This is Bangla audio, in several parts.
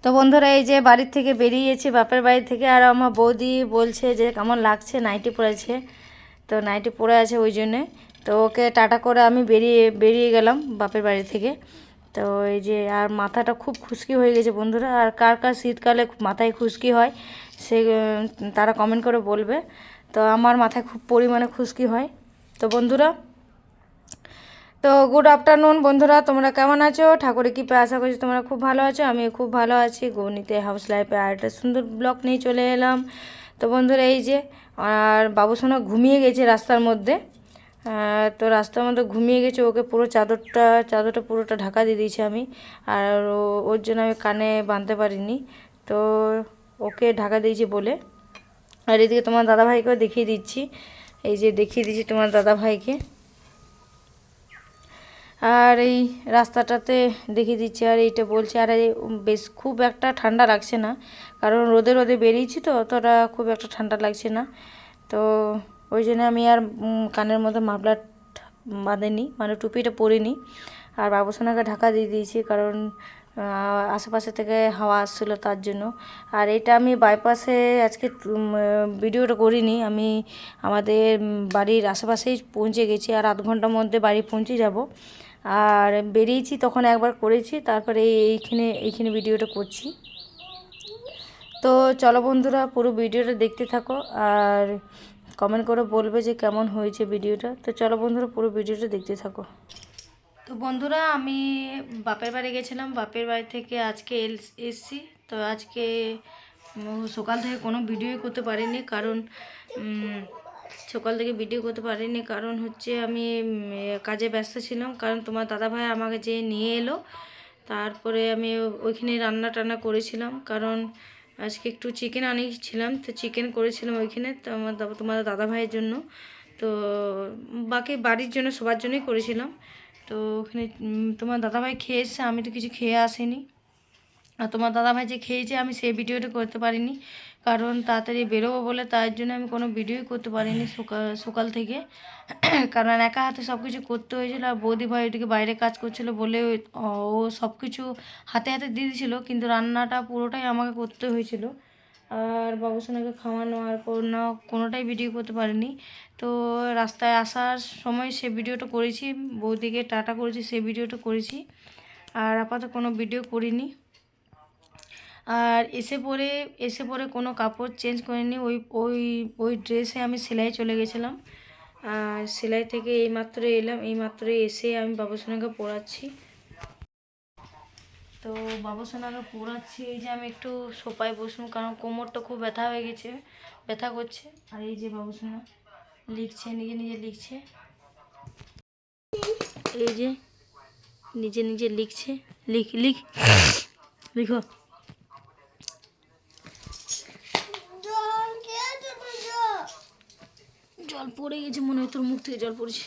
তো বন্ধুরা এই যে বাড়ির থেকে বেরিয়েছি বাপের বাড়ি থেকে, আর আমার বৌদি বলছে যে কেমন লাগছে, নাইটি পরেছে, তো নাইটি পরে আছে ওই জন্যে। তো ওকে টাটা করে আমি বেরিয়ে গেলাম বাপের বাড়ি থেকে। তো এই যে আর মাথাটা খুব খুশকি হয়ে গেছে বন্ধুরা, আর কার কার শীতকালে মাথায় খুশকি হয় সে তারা কমেন্ট করে বলবে। তো আমার মাথায় খুব পরিমাণে খুশকি হয়। তো বন্ধুরা, তো গুড আফটারনুন বন্ধুরা, তোমরা কেমন আছো? ঠাকুরের কৃপায় আশা করছি তোমরা খুব ভালো আছো। আমি খুব ভালো আছি। গৌনীতে হাউস লাইফে আর একটা সুন্দর ব্লগ নিয়ে চলে এলাম। তো বন্ধুরা এই যে আর বাবুসোনা ঘুমিয়ে গেছে রাস্তার মধ্যে। তো রাস্তার মধ্যে ঘুমিয়ে গেছে, ওকে পুরো চাদরটা পুরোটা ঢাকা দিয়ে দিয়েছি আমি। আর ওর জন্য আমি কানে বাঁধতে পারিনি, তো ওকে ঢাকা দিয়েছি বলে। আর এদিকে তোমার দাদাভাইকেও দেখিয়ে দিচ্ছি, এই যে দেখিয়ে দিচ্ছি তোমার দাদাভাইকে। আর এই রাস্তাটাতে দেখিয়ে দিচ্ছি, আর এইটা বলছি। আর বেশ খুব একটা ঠান্ডা লাগছে না, কারণ রোদে রোদে বেরিয়েছি তো অতটা খুব একটা ঠান্ডা লাগছে না। তো ওই জন্য আমি আর কানের মধ্যে মাফলার বাঁধেনি, মানে টুপিটা পরিনি। আর বাবুসোনাকে ঢাকা দিয়ে দিয়েছি, কারণ আশেপাশে থেকে হাওয়া আসছিলো তার জন্য। আর এটা আমি বাইপাসে আজকে ভিডিওটা করিনি, আমি আমাদের বাড়ির আশেপাশেই পৌঁছে গেছি, আর আধ ঘন্টার মধ্যে বাড়ি পৌঁছে যাব। আর বেরিয়েছি তখন একবার করেছি, তারপরে এইখানে ভিডিওটা করছি। তো চলো বন্ধুরা, পুরো ভিডিওটা দেখতে থাকো আর কমেন্ট করে বলবে যে কেমন হয়েছে ভিডিওটা। তো চলো বন্ধুরা, পুরো ভিডিওটা দেখতে থাকো। তো বন্ধুরা, আমি বাপের বাড়ি গেছিলাম, বাপের বাড়ি থেকে আজকে এসছি। তো আজকে সকাল থেকে কোনো ভিডিওই করতে পারিনি, কারণ সকাল থেকে ভিডিও করতে পারিনি কারণ হচ্ছে আমি কাজে ব্যস্ত ছিলাম। কারণ তোমার দাদাভাই আমাকে যে নিয়ে এলো, তারপরে আমি ওইখানে রান্না টান্না করেছিলাম, কারণ আজকে একটু চিকেন আনিয়েছিলাম, তো চিকেন করেছিলাম ওইখানে তোমার দাদাভাইয়ের জন্য। তো বাকি বাড়ির জন্য সবার জন্যই করেছিলাম। তো ওখানে তোমার দাদাভাই খেয়ে এসছে, আমি তো কিছু খেয়ে আসিনি। আর তোমার দাদাভাই যে খেয়েছে আমি সেই ভিডিওটা করতে পারিনি, কারণ তাড়াতাড়ি বেরোবো বলে, তার জন্য আমি কোনো ভিডিওই করতে পারিনি সকাল থেকে। কারণ একা হাতে সব কিছু করতে হয়েছিল, আর বৌদি ভাই ওইদিকে বাইরে কাজ করছিল বলে ও সব কিছু হাতে হাতে দিয়ে দিয়েছিলো, কিন্তু রান্নাটা পুরোটাই আমাকে করতে হয়েছিল। আর বাবুসোনাকে খাওয়ানো আর কোনোটাই ভিডিও করতে পারিনি। তো রাস্তায় আসার সময় সে ভিডিওটা করেছি, বৌদিকে টাটা করেছি সে ভিডিওটা করেছি, আর আপাতত কোনো ভিডিও করিনি। আর এসে পরে কোনো কাপড় চেঞ্জ করিনি, ওই ওই ওই ড্রেসে আমি সেলাই চলে গেছিলাম। আর সেলাই থেকে এইমাত্র এলাম, এইমাত্র এসে আমি বাবুসোনাকে পড়াচ্ছি। তো বাবুসোনাকে পড়াচ্ছি, এই যে আমি একটু সোফায় বসুন, কারণ কোমরটা খুব ব্যথা হয়ে গেছে, ব্যথা করছে। আর এই যে বাবুসোনা লিখছে, নিজে নিজে লিখছে, এই যে নিজে নিজে লিখছে। লিখো। জল পড়ে গেছে মনে হয়, তোর মুখ থেকে জল পড়েছে।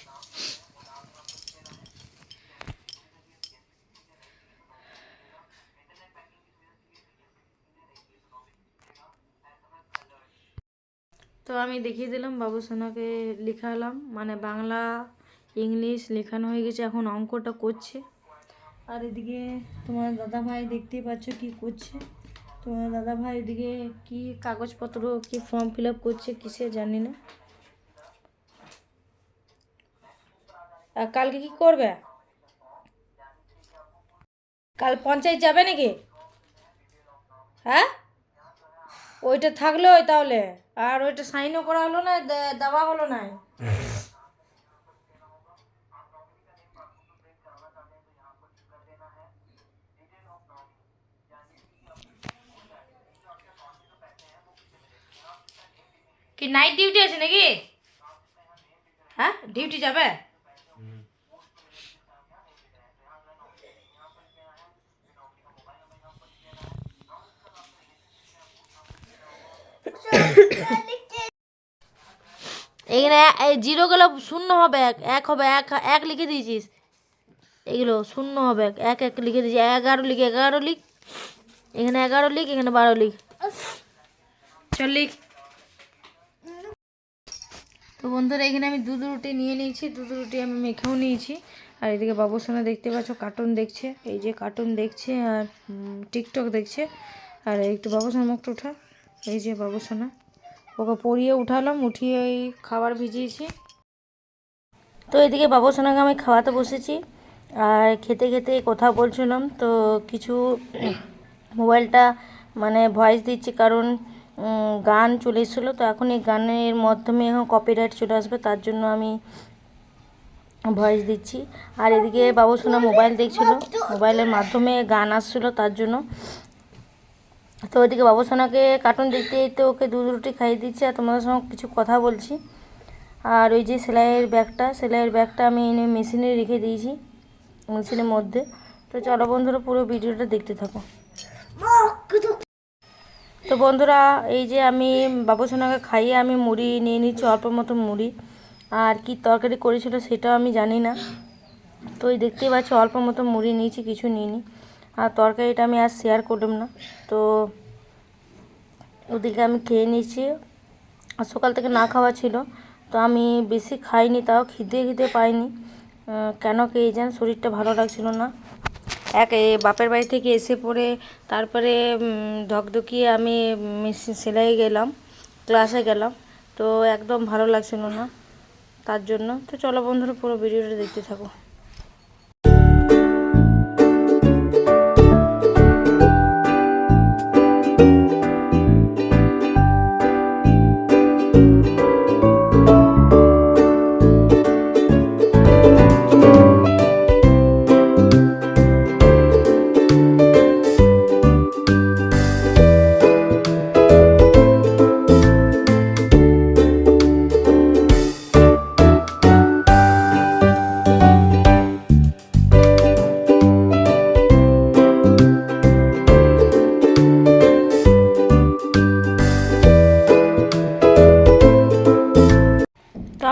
তো আমি দেখিয়ে দিলাম বাবুসোনাকে, লেখালাম, মানে বাংলা ইংলিশ লেখানো হয়ে গেছে, এখন অঙ্কটা করছে। আর এদিকে তোমার দাদাভাই দেখতেই পাচ্ছ কি করছে। তোমার দাদাভাই এদিকে কি কাগজপত্র কি ফর্ম ফিল আপ করছে, কিসে জানি না। আর কালকে কি করবে? কাল পঞ্চায়েত যাবে নাকি? হ্যাঁ, ওইটা থাকলো তাহলে, আর ওইটা সাইনও করা হলো না, দেওয়া হলো না। কি নাইট ডিউটি আছে নাকি? হ্যাঁ, ডিউটি যাবে? এখানে এই জিরোগুলো শূন্য হবে, এক হবে, এক লিখে দিয়েছিস, এগুলো শূন্য হবে, এক এক লিখে দিয়েছি। 11 লিখ, 11 লিখ, এখানে 11 লিখ, এখানে 12 লিখ, চল লিখ। তো বন্ধুরা, এখানে আমি দুধ রুটি নিয়ে নিয়েছি, দুধ রুটি আমি মেখেও নিয়েছি। আর এদিকে বাবুসোনা দেখতে পাচ্ছ কার্টুন দেখছে, এই যে কার্টুন দেখছে আর টিকটক দেখছে। আর একটু বাবুসোনা মুখটা উঠা, এই যে বাবুসোনা, ওকে পরিয়ে উঠালাম, উঠিয়ে এই খাবার ভিজিয়েছি। তো এদিকে বাবুসোনাকে আমি খাওয়াতে বসেছি আর খেতে খেতে কথা বলছিলাম। তো কিছু মোবাইলটা মানে ভয়েস দিচ্ছি, কারণ গান চলে এসেছিলো। তো এখন এই গানের মাধ্যমে এখন কপিরাইট চলে আসবে, তার জন্য আমি ভয়েস দিচ্ছি। আর এদিকে বাবুসোনা মোবাইল দেখছিল, মোবাইলের মাধ্যমে গান আসছিলো, তার জন্য। তো ওইদিকে বাবুসোনাকে কার্টুন দেখতে দেখতে ওকে দুধ রুটি খাইয়ে দিচ্ছি আর তোমাদের সঙ্গে কিছু কথা বলছি। আর ওই যে সেলাইয়ের ব্যাগটা আমি এনে মেশিনে রেখে দিয়েছি, মেশিনের মধ্যে। তো চলো বন্ধুরা, পুরো ভিডিওটা দেখতে থাকো। তো বন্ধুরা, এই যে আমি বাবুসোনাকে খাইয়ে আমি মুড়ি নিয়ে নিচ্ছি, অল্প মতো মুড়ি। আর কি তরকারি করেছিল সেটাও আমি জানি না। তো এই দেখতেই পাচ্ছি অল্প মতো মুড়ি নিয়েছি, কিছু নিইনি। আর তরকারিটা আমি আর শেয়ার করলাম না। তো ওদিকে আমি খেয়ে নিয়েছি, আর সকাল থেকে না খাওয়া ছিল, তো আমি বেশি খাইনি, তাও খিদে পাইনি। কেন কে জান, শরীরটা ভালো লাগছিল না। বাপের বাড়ি থেকে এসে পড়ে তারপরে ধকধকিয়ে আমি মেশিন সেলাই গেলাম, ক্লাসে গেলাম, তো একদম ভালো লাগছিল না, তার জন্য। তো চলো বন্ধুরা, পুরো ভিডিওটা দেখতে থাকো।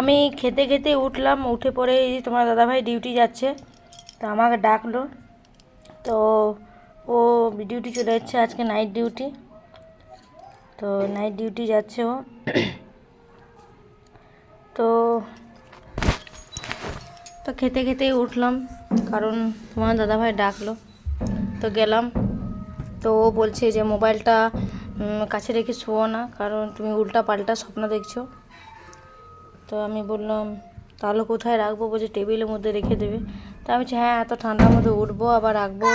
আমি খেতে খেতে উঠলাম, উঠে পরে এই তোমার দাদাভাই ডিউটি যাচ্ছে, তো আমাকে ডাকলো। তো ও ডিউটি চলে যাচ্ছে, আজকে নাইট ডিউটি, তো নাইট ডিউটি যাচ্ছে ও। তো তো খেতে খেতেই উঠলাম, কারণ তোমার দাদাভাই ডাকলো, তো গেলাম। তো ও বলছে যে মোবাইলটা কাছে রেখে শোও না, কারণ তুমি উল্টা পাল্টা স্বপ্ন দেখছো। তো আমি বললাম তাহলে কোথায় রাখবো, বলছে টেবিলের মধ্যে রেখে দেবে। তো আমি বলছি হ্যাঁ, এত ঠান্ডার মধ্যে উঠবো আবার রাখবো,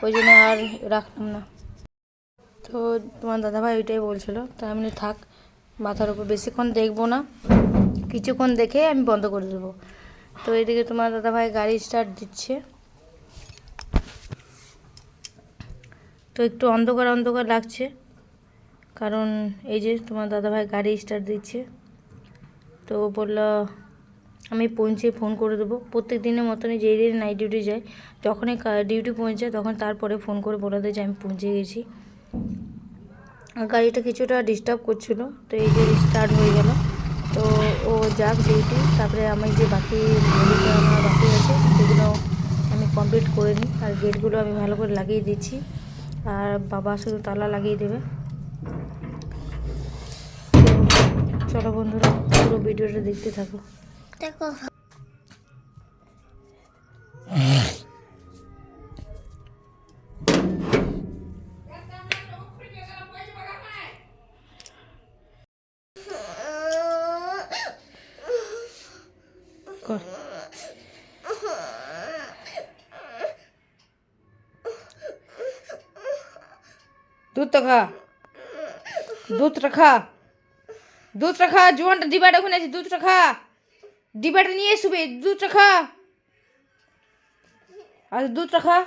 ওই জন্য আর রাখলাম না। তো তোমার দাদাভাই ওইটাই বলছিলো, তো আমি থাক, মাথার উপর বেশিক্ষণ দেখবো না, কিছুক্ষণ দেখে আমি বন্ধ করে দেবো। তো এইদিকে তোমার দাদাভাই গাড়ি স্টার্ট দিচ্ছে, তো একটু অন্ধকার লাগছে, কারণ এই যে তোমার দাদাভাই গাড়ি স্টার্ট দিচ্ছে। তো বললো আমি পৌঁছে ফোন করে দেবো, প্রত্যেক দিনের মতনই, যেই দিন নাইট ডিউটি যায়, যখনই ডিউটি পৌঁছায় তখন তারপরে ফোন করে বলে দেয় যে আমি পৌঁছে গেছি। গাড়িটা কিছুটা ডিস্টার্ব করছিল, তো এই যে স্টার্ট হয়ে গেল। তো ও যাক ডিউটি, তারপরে আমি যে বাকি আমার বাকি আছে সেগুলো আমি কমপ্লিট করে নিই। আর গেটগুলো আমি ভালো করে লাগিয়ে দিচ্ছি, আর বাবা শুধু তালা লাগিয়ে দেবে। চলো বন্ধুরা, পুরো ভিডিওটা দেখতে থাকো। দেখো দুধটা খা জোয়ানটা ডিবাটা ওখানে আছে, দুধটা খা, ডিবাটা নিয়ে আসবে, দুধটা খা, আর দুধটা খা।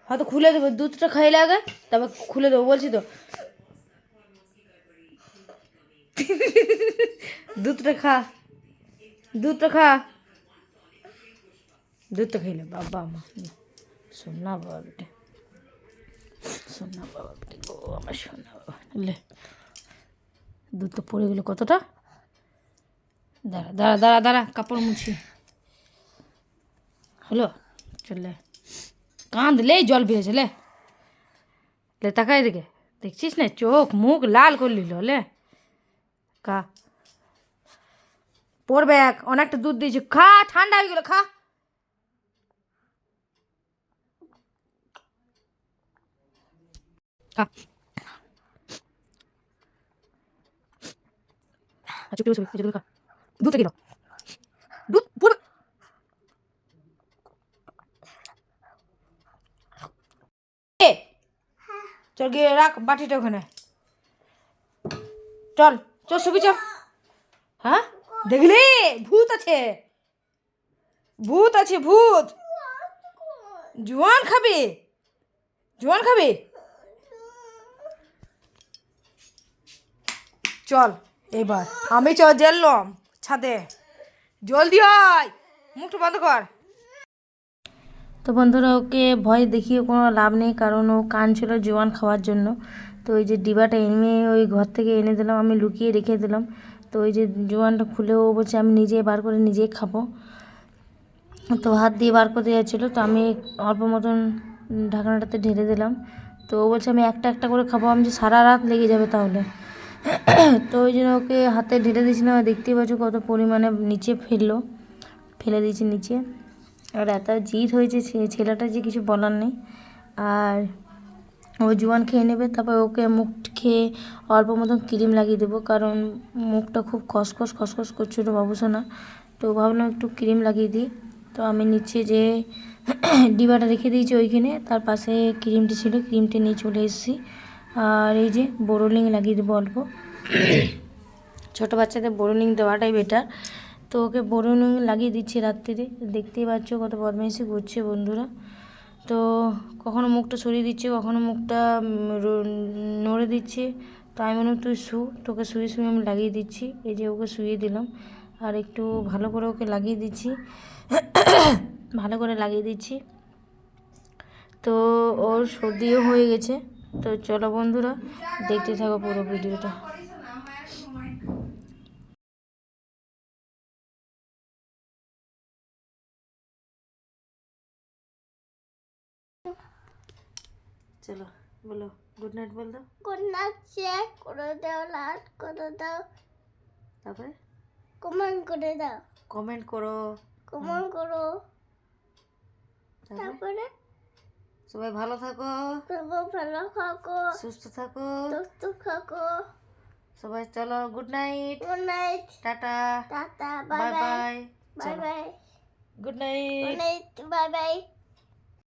হয়তো খুলে দেবো, দুধটা খাইলে আগে, তারপর খুলে দেবো বলছি তো। দুধটা খা, দুধটা খাইলে বাবা মা, সোনা বাবা বেটে, সোনা বাবা বেটে, ও আমার সোনা বাবা। লে, দুধ তো পড়ে গেলো কতটা, দাঁড়া কাপড় মুছি হলো, চলে কাঁদ লে, জল বেরিয়েছে, লে তাকাই দিকে, দেখছিস না চোখ মুখ লাল করে নিল, লে কা পড়বে, অনেকটা দুধ দিয়েছি, খা, ঠান্ডা হয়ে গেলো, খা। খা চুপ করে ছবি খা দুধ থেকে দাও দুধ পুরো চল গিয়ে রাখ বাটিটা ওখানে চল চল ছবি চল হ্যাঁ দেখলি ভূত আছে ভূত আছে ভূত জোয়ান খাবি জোয়ান খাবি চল এবার আমি জেললাম ছাদে জলদি আয় মুখটা বন্ধ কর তো বন্ধুরা ওকে ভয় দেখিয়ে কোনো লাভ নেই কারণ ও কাঁদছিল জোয়ান খাওয়ার জন্য তো ওই যে ডিবাটা এনে ওই ঘর থেকে এনে দিলাম আমি লুকিয়ে রেখে দিলাম তো ওই যে জোয়ানটা খুলে ও বলছে আমি নিজে বার করে নিজেই খাবো তো হাত দিয়ে বার করতে যাচ্ছিলো তো আমি অল্প মতন ঢাকনাটাতে ঢেলে দিলাম তো ও বলছে আমি একটা একটা করে খাবো আমি যে সারা রাত লেগে যাবে তাহলে তো ওই জন্য ওকে হাতে ঢেলে দিয়েছিলাম দেখতেই পাচ্ছ কত পরিমাণে নিচে ফেলে দিয়েছি নিচে আর এত জিদ হয়েছে ছেলেটা যে কিছু বলার নেই আর ও জোয়ান খেয়ে নেবে তারপর ওকে মুখ খেয়ে অল্প মতন ক্রিম লাগিয়ে দেবো কারণ মুখটা খুব খসখস করছিল বাবুসোনা তো ভাবলাম একটু ক্রিম লাগিয়ে দিই তো আমি নিচে যে ডিবাটা রেখে দিয়েছি ওইখানে তার পাশে ক্রিমটি ছিল ক্রিমটি নিয়ে চলে এসেছি আর এই যে বোরোলিং লাগিয়ে দেবো অল্প ছোটো বাচ্চাদের বোরোলিং দেওয়াটাই বেটার তো ওকে বোরোলিং লাগিয়ে দিচ্ছি রাত্রিরে দেখতেই পাচ্ছ কত বদমাইশি করছে বন্ধুরা তো কখনো মুখটা সরিয়ে দিচ্ছে কখনো মুখটা নড়ে দিচ্ছে তো আমি মনে তুই তোকে শুয়ে আমি লাগিয়ে দিচ্ছি এই যে ওকে শুয়ে দিলাম আর একটু ভালো করে ওকে লাগিয়ে দিচ্ছি ভালো করে লাগিয়ে দিচ্ছি তো ওর সর্দিও হয়ে গেছে তো চলো বন্ধুরা দেখতে থাকো পুরো ভিডিওটা চলো বলো গুড নাইট বল দাও গুড নাইট শেয়ার করে দাও লাইক করে দাও তারপরে কমেন্ট করে দাও কমেন্ট করো তারপরে সবাই ভালো থাকো সুস্থ থাকো সবাই চলো good night tata bye bye good night bye bye